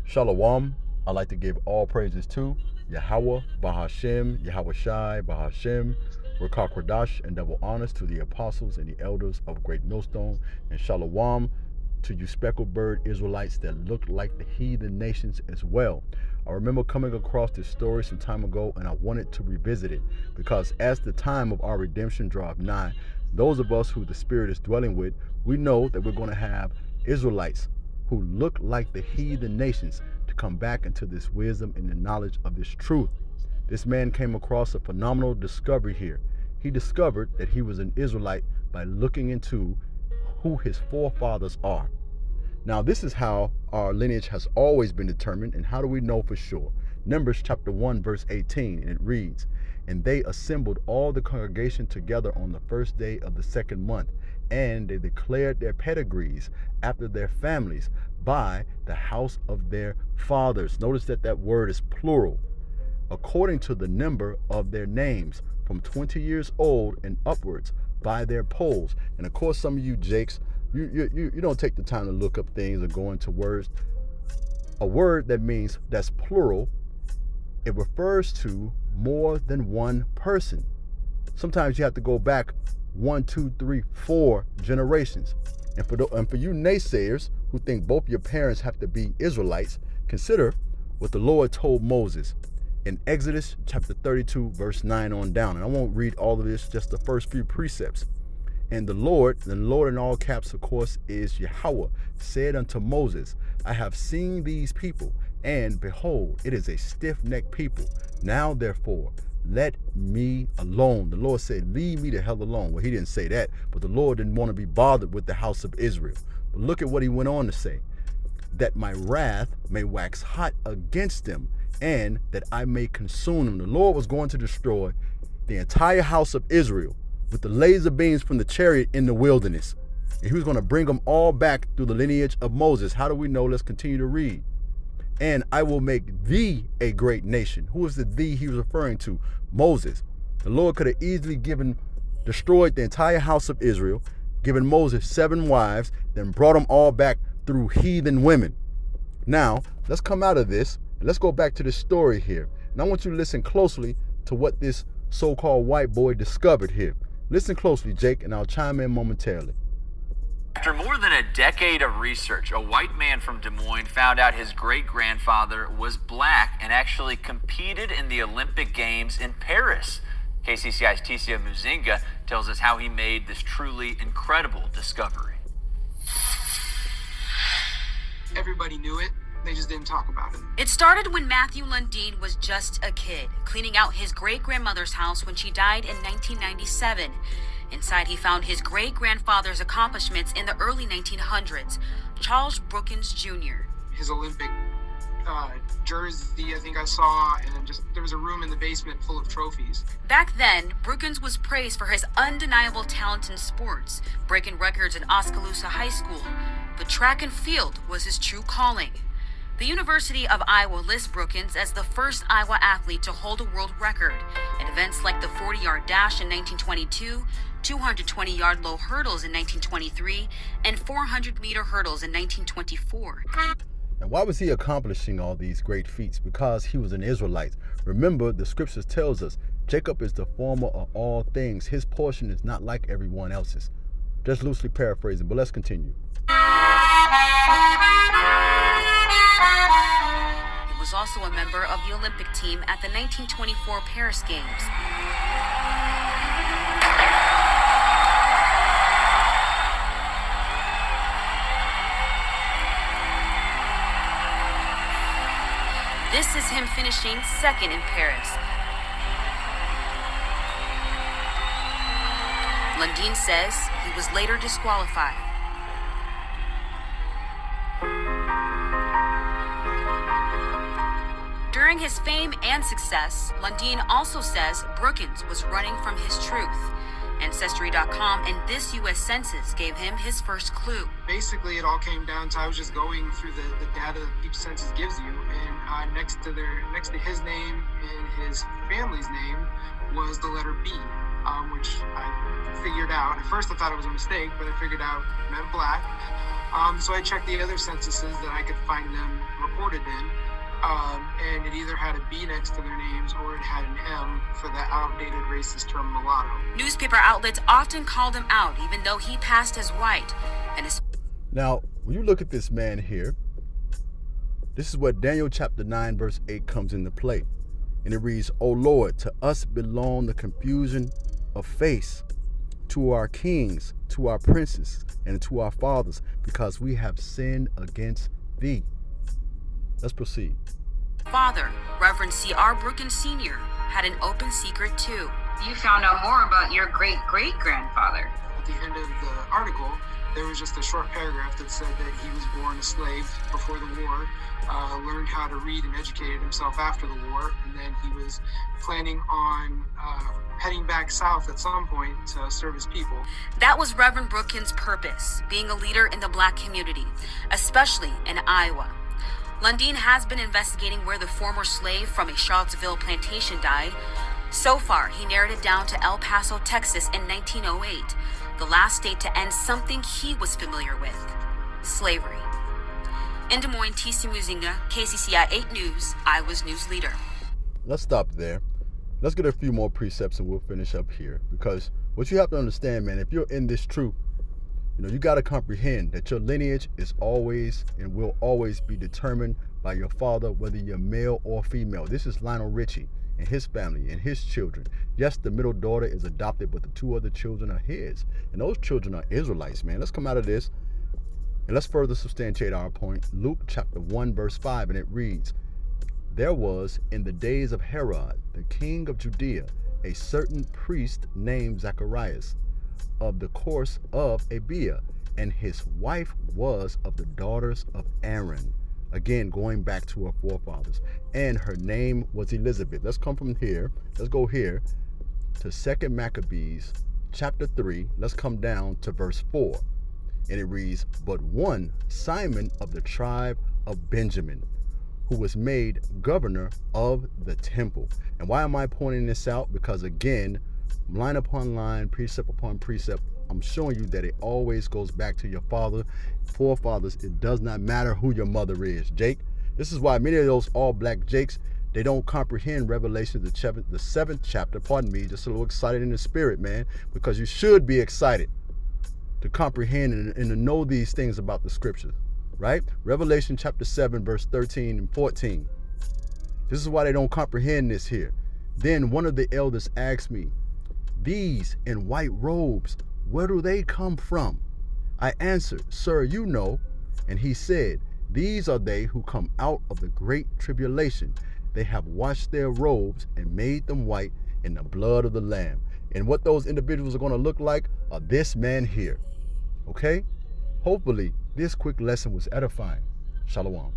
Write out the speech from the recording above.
Shalawam. I'd like to give all praises to Yahweh, Bahashem, Yahweh Shai, Bahashem, Rakah Kodash, and double honors to the apostles and the elders of Great Millstone, and Shalawam to you speckled bird Israelites that look like the heathen nations as well. I remember coming across this story some time ago, and I wanted to revisit it because as the time of our redemption draweth nigh, those of us who the Spirit is dwelling with, we know that we're going to have Israelites who look like the heathen nations to come back into this wisdom and the knowledge of this truth. This man came across a phenomenal discovery here. He discovered that he was an Israelite by looking into who his forefathers are. Now, this is how our lineage has always been determined, and how do we know for sure? Numbers chapter 1, verse 18, and it reads, "And they assembled all the congregation together on the first day of the second month, and they declared their pedigrees after their families by the house of their fathers." Notice that that word is plural. "According to the number of their names, from 20 years old and upwards, by their polls." And of course, some of you jakes, you don't take the time to look up things or go into words. A word that means that's plural, it refers to more than one person. Sometimes you have to go back 1, 2, 3, 4 generations. And for you naysayers who think both your parents have to be Israelites, consider what the Lord told Moses in Exodus chapter 32, verse 9 on down. And I won't read all of this, just the first few precepts. "And the Lord in all caps, of course, is Yahweh, said unto Moses, I have seen these people, and behold, it is a stiff-necked people. Now, therefore, let me alone." The Lord said, "Leave me the hell alone." Well, he didn't say that, but the Lord didn't want to be bothered with the house of Israel. But look at what he went on to say. "That my wrath may wax hot against them, and that I may consume them." The Lord was going to destroy the entire house of Israel with the laser beams from the chariot in the wilderness. And he was going to bring them all back through the lineage of Moses. How do we know? Let's continue to read. "And I will make thee a great nation." Who is the thee he was referring to? Moses. The Lord could have easily destroyed the entire house of Israel, given Moses 7 wives, then brought them all back through heathen women. Now, let's come out of this, and let's go back to the story here. And I want you to listen closely to what this so-called white boy discovered here. Listen closely, Jake, and I'll chime in momentarily. After more than a decade of research, a white man from Des Moines found out his great-grandfather was black and actually competed in the Olympic Games in Paris. KCCI's Ticia Muzinga tells us how he made this truly incredible discovery. Everybody knew it. They just didn't talk about it. It started when Matthew Lundeen was just a kid, cleaning out his great-grandmother's house when she died in 1997. Inside, he found his great-grandfather's accomplishments in the early 1900s. Charles Brookins Jr. His Olympic jersey, I think I saw, and just there was a room in the basement full of trophies. Back then, Brookins was praised for his undeniable talent in sports, breaking records in Oskaloosa High School. But track and field was his true calling. The University of Iowa lists Brookins as the first Iowa athlete to hold a world record in events like the 40-yard dash in 1922, 220-yard low hurdles in 1923, and 400-meter hurdles in 1924. And why was he accomplishing all these great feats? Because he was an Israelite. Remember, the scriptures tells us, Jacob is the former of all things. His portion is not like everyone else's. Just loosely paraphrasing, but let's continue. He was also a member of the Olympic team at the 1924 Paris Games. This is him finishing second in Paris. Lundeen says he was later disqualified. During his fame and success, Lundeen also says Brookins was running from his truth. Ancestry.com and this U.S. Census gave him his first clue. Basically, it all came down to I was just going through the data that each census gives you, and next to his name and his family's name was the letter B. which I figured out. At first I thought it was a mistake, but I figured out it meant black. So I checked the other censuses that I could find them recorded in, and it either had a B next to their names or it had an M for the outdated racist term mulatto. Newspaper outlets often called him out, even though he passed as white. And his... Now, when you look at this man here, this is what Daniel chapter 9 verse 8 comes into play. And it reads, O Lord, to us belong the confusion of face, to our kings, to our princes, and to our fathers, because we have sinned against thee. Let's proceed. Father, Reverend C.R. Brookins Sr., had an open secret too. You found out more about your great-great-grandfather. At the end of the article, there was just a short paragraph that said that he was born a slave before the war, learned how to read and educated himself after the war, and then he was planning on heading back south at some point to serve his people. That was Reverend Brookins' purpose, being a leader in the black community, especially in Iowa. Lundeen has been investigating where the former slave from a Charlottesville plantation died. So far, he narrowed it down to El Paso, Texas in 1908, the last state to end something he was familiar with, slavery. In Des Moines, TC Muzinga, KCCI 8 News, Iowa's news leader. Let's stop there. Let's get a few more precepts and we'll finish up here. Because what you have to understand, man, if you're in this truth, you got to comprehend that your lineage is always and will always be determined by your father, whether you're male or female. This is Lionel Richie and his family and his children. Yes, the middle daughter is adopted, but the two other children are his. And those children are Israelites, man. Let's come out of this and let's further substantiate our point. Luke chapter 1, verse 5, and it reads, There was in the days of Herod, the king of Judea, a certain priest named Zacharias, of the course of Abia, and his wife was of the daughters of Aaron. Again, going back to her forefathers. And her name was Elizabeth. Let's come from here. Let's go here to 2 Maccabees chapter 3. Let's come down to verse 4. And it reads, But one, Simon of the tribe of Benjamin, who was made governor of the temple. And why am I pointing this out? Because again, line upon line, precept upon precept, I'm showing you that it always goes back to your forefathers. It does not matter who your mother is. Jake, this is why many of those all black Jakes, they don't comprehend Revelation, the 7th chapter, just a little excited in the spirit, man, because you should be excited to comprehend and to know these things about the scriptures, right? Revelation chapter 7, verse 13 and 14. This is why they don't comprehend this here. Then one of the elders asked me, These in white robes, where do they come from? I answered, Sir, you know. And he said, These are they who come out of the great tribulation. They have washed their robes and made them white in the blood of the Lamb. And what those individuals are going to look like are this man here. Okay? Hopefully, this quick lesson was edifying. Shalawam.